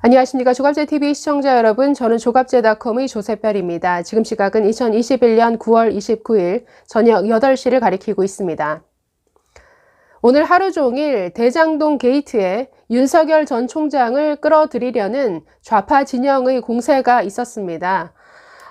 안녕하십니까. 조갑제TV 시청자 여러분, 저는 조갑제닷컴의 조세별입니다. 지금 시각은 2021년 9월 29일 저녁 8시를 가리키고 있습니다. 오늘 하루 종일 대장동 게이트에 윤석열 전 총장을 끌어들이려는 좌파 진영의 공세가 있었습니다.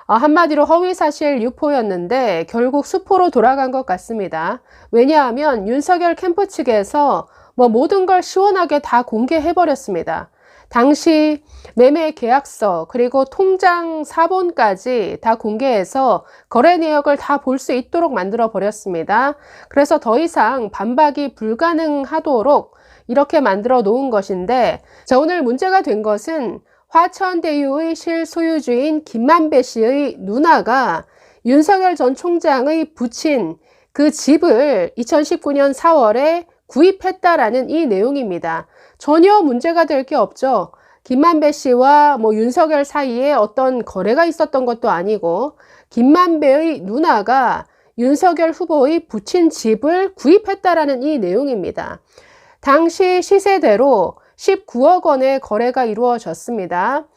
한마디로 허위사실 유포였는데 결국 수포로 돌아간 것 같습니다. 왜냐하면 윤석열 캠프 측에서 모든 걸 시원하게 다 공개해버렸습니다. 당시 매매 계약서 그리고 통장 사본까지 다 공개해서 거래 내역을 다 볼 수 있도록 만들어 버렸습니다. 그래서 더 이상 반박이 불가능하도록 이렇게 만들어 놓은 것인데, 자, 오늘 문제가 된 것은 화천대유의 실소유주인 김만배 씨의 누나가 윤석열 전 총장의 부친 그 집을 2019년 4월에 구입했다라는 이 내용입니다. 전혀 문제가 될 게 없죠. 김만배 씨와 윤석열 사이에 어떤 거래가 있었던 것도 아니고, 김만배의 누나가 윤석열 후보의 부친 집을 구입했다라는 이 내용입니다. 당시 시세대로 19억 원의 거래가 이루어졌습니다.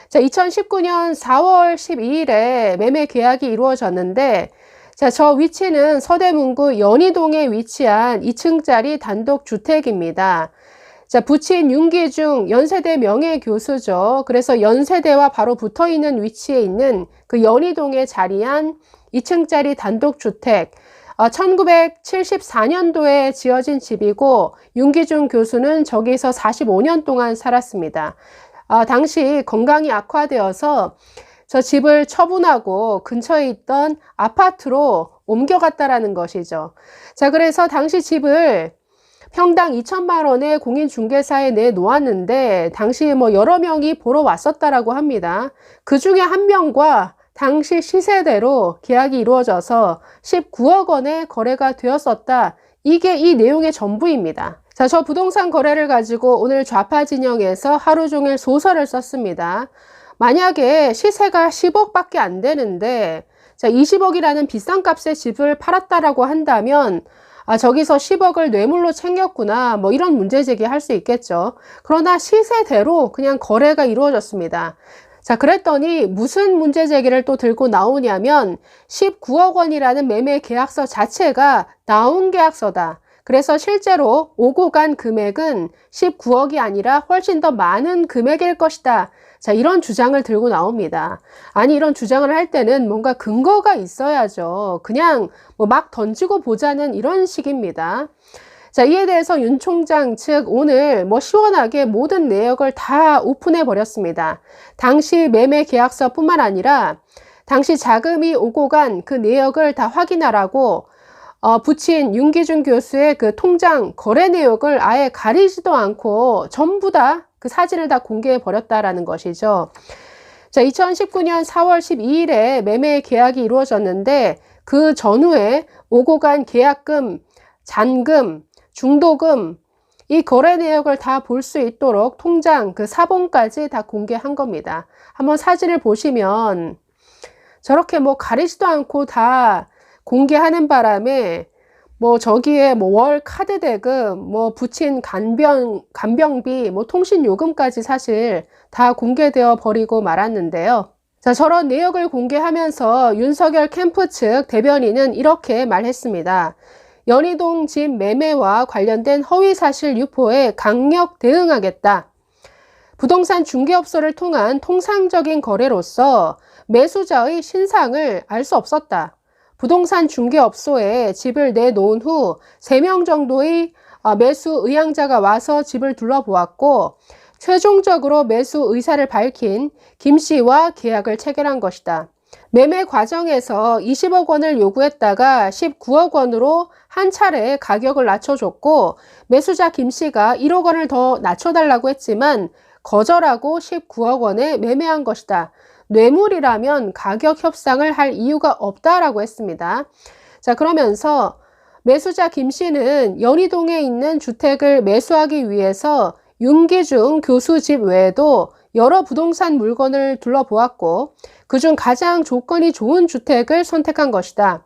자, 2019년 4월 12일에 매매 계약이 이루어졌는데, 자, 저 위치는 서대문구 연희동에 위치한 2층짜리 단독주택입니다. 자, 부친 윤기중 연세대 명예교수죠. 그래서 연세대와 바로 붙어 있는 위치에 있는 그 연희동에 자리한 2층짜리 단독주택. 1974년도에 지어진 집이고, 윤기중 교수는 저기서 45년 동안 살았습니다. 당시 건강이 악화되어서 저 집을 처분하고 근처에 있던 아파트로 옮겨갔다라는 것이죠. 자, 그래서 당시 집을 평당 2천만 원에 공인중개사에 내놓았는데, 당시 여러 명이 보러 왔었다라고 합니다. 그 중에 한 명과 당시 시세대로 계약이 이루어져서 19억 원의 거래가 되었었다. 이게 이 내용의 전부입니다. 자, 저 부동산 거래를 가지고 오늘 좌파 진영에서 하루 종일 소설을 썼습니다. 만약에 시세가 10억밖에 안 되는데, 자, 20억이라는 비싼 값의 집을 팔았다라고 한다면, 저기서 10억을 뇌물로 챙겼구나, 이런 문제 제기할 수 있겠죠. 그러나 시세대로 그냥 거래가 이루어졌습니다. 자, 그랬더니 무슨 문제 제기를 또 들고 나오냐면 19억 원이라는 매매 계약서 자체가 나온 계약서다. 그래서 실제로 오고 간 금액은 19억이 아니라 훨씬 더 많은 금액일 것이다. 자, 이런 주장을 들고 나옵니다. 아니, 이런 주장을 할 때는 뭔가 근거가 있어야죠. 그냥 막 던지고 보자는 이런 식입니다. 자, 이에 대해서 윤 총장 측 오늘 시원하게 모든 내역을 다 오픈해 버렸습니다. 당시 매매 계약서뿐만 아니라 당시 자금이 오고 간 그 내역을 다 확인하라고 부친 윤기중 교수의 그 통장 거래 내역을 아예 가리지도 않고 전부 다 그 사진을 다 공개해 버렸다라는 것이죠. 자, 2019년 4월 12일에 매매 계약이 이루어졌는데, 그 전후에 오고 간 계약금, 잔금, 중도금, 이 거래 내역을 다 볼 수 있도록 통장 그 사본까지 다 공개한 겁니다. 한번 사진을 보시면 저렇게 가리지도 않고 다 공개하는 바람에 저기에 월 카드 대금, 부친 간병비, 통신 요금까지 사실 다 공개되어 버리고 말았는데요. 자, 저런 내역을 공개하면서 윤석열 캠프 측 대변인은 이렇게 말했습니다. 연희동 집 매매와 관련된 허위사실 유포에 강력 대응하겠다. 부동산 중개업소를 통한 통상적인 거래로서 매수자의 신상을 알 수 없었다. 부동산 중개업소에 집을 내놓은 후 3명 정도의 매수 의향자가 와서 집을 둘러보았고, 최종적으로 매수 의사를 밝힌 김 씨와 계약을 체결한 것이다. 매매 과정에서 20억 원을 요구했다가 19억 원으로 한 차례 가격을 낮춰줬고, 매수자 김 씨가 1억 원을 더 낮춰달라고 했지만 거절하고 19억 원에 매매한 것이다. 뇌물이라면 가격 협상을 할 이유가 없다라고 했습니다. 자, 그러면서 매수자 김 씨는 연희동에 있는 주택을 매수하기 위해서 윤기중 교수 집 외에도 여러 부동산 물건을 둘러보았고, 그중 가장 조건이 좋은 주택을 선택한 것이다.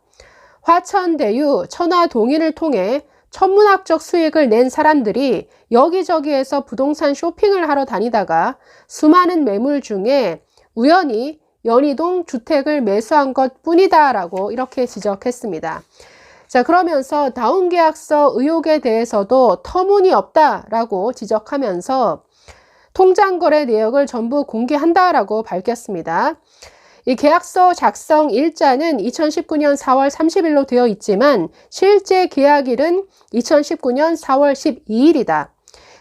화천대유 천화동인을 통해 천문학적 수익을 낸 사람들이 여기저기에서 부동산 쇼핑을 하러 다니다가 수많은 매물 중에 우연히 연희동 주택을 매수한 것 뿐이다 라고 이렇게 지적했습니다. 자, 그러면서 다운계약서 의혹에 대해서도 터무니없다라고 지적하면서 통장거래 내역을 전부 공개한다라고 밝혔습니다. 이 계약서 작성 일자는 2019년 4월 30일로 되어 있지만 실제 계약일은 2019년 4월 12일이다.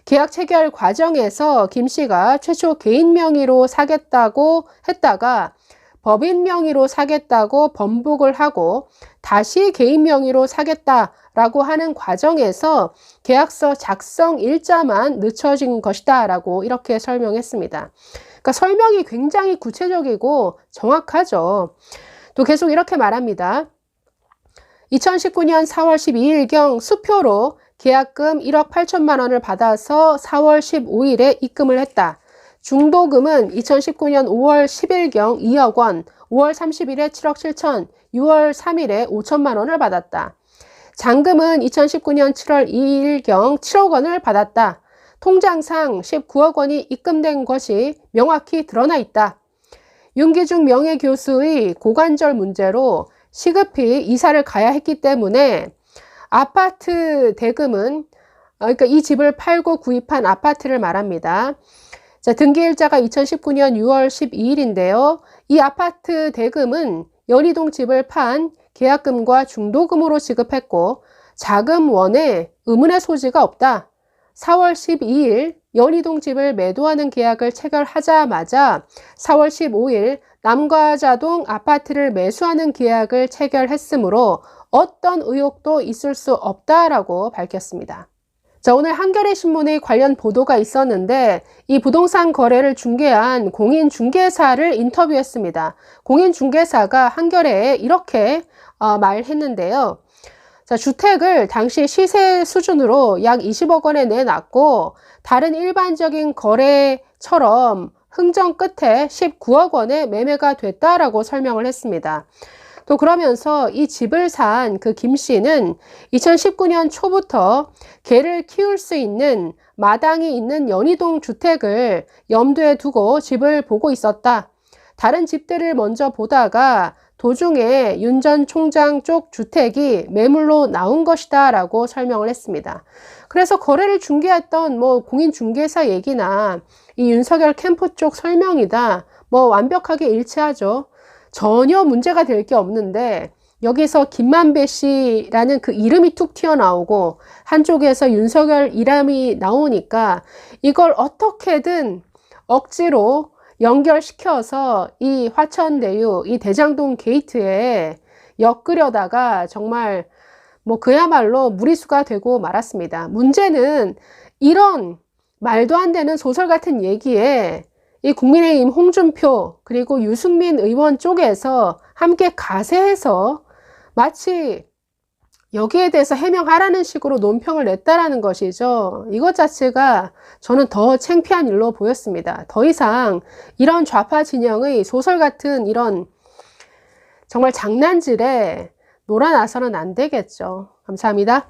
계약 체결 과정에서 김 씨가 최초 개인 명의로 사겠다고 했다가 법인 명의로 사겠다고 번복을 하고 다시 개인 명의로 사겠다라고 하는 과정에서 계약서 작성 일자만 늦춰진 것이다 라고 이렇게 설명했습니다. 그러니까 설명이 굉장히 구체적이고 정확하죠. 또 계속 이렇게 말합니다. 2019년 4월 12일경 수표로 계약금 1억 8천만 원을 받아서 4월 15일에 입금을 했다. 중도금은 2019년 5월 10일경 2억 원, 5월 30일에 7억 7천, 6월 3일에 5천만 원을 받았다. 잔금은 2019년 7월 2일경 7억 원을 받았다. 통장상 19억 원이 입금된 것이 명확히 드러나 있다. 윤기중 명예교수의 고관절 문제로 시급히 이사를 가야 했기 때문에 아파트 대금은, 그러니까 이 집을 팔고 구입한 아파트를 말합니다. 자, 등기일자가 2019년 6월 12일인데요. 이 아파트 대금은 연희동 집을 판 계약금과 중도금으로 지급했고 자금원에 의문의 소지가 없다. 4월 12일 연희동 집을 매도하는 계약을 체결하자마자 4월 15일 남과자동 아파트를 매수하는 계약을 체결했으므로 어떤 의혹도 있을 수 없다라고 밝혔습니다. 자, 오늘 한겨레 신문의 관련 보도가 있었는데 이 부동산 거래를 중개한 공인중개사를 인터뷰했습니다. 공인중개사가 한겨레에 이렇게 말했는데요. 자, 주택을 당시 시세 수준으로 약 20억 원에 내놨고 다른 일반적인 거래처럼 흥정 끝에 19억 원에 매매가 됐다라고 설명을 했습니다. 또 그러면서 이 집을 산 그 김 씨는 2019년 초부터 개를 키울 수 있는 마당이 있는 연희동 주택을 염두에 두고 집을 보고 있었다. 다른 집들을 먼저 보다가 도중에 윤 전 총장 쪽 주택이 매물로 나온 것이다 라고 설명을 했습니다. 그래서 거래를 중개했던 공인중개사 얘기나 이 윤석열 캠프 쪽 설명이다 완벽하게 일치하죠. 전혀 문제가 될 게 없는데 여기서 김만배 씨라는 그 이름이 툭 튀어나오고 한쪽에서 윤석열 이름이 나오니까 이걸 어떻게든 억지로 연결시켜서 이 화천대유, 이 대장동 게이트에 엮으려다가 정말 그야말로 무리수가 되고 말았습니다. 문제는 이런 말도 안 되는 소설 같은 얘기에 이 국민의힘 홍준표 그리고 유승민 의원 쪽에서 함께 가세해서 마치 여기에 대해서 해명하라는 식으로 논평을 냈다라는 것이죠. 이것 자체가 저는 더 창피한 일로 보였습니다. 더 이상 이런 좌파 진영의 소설 같은 이런 정말 장난질에 놀아나서는 안 되겠죠. 감사합니다.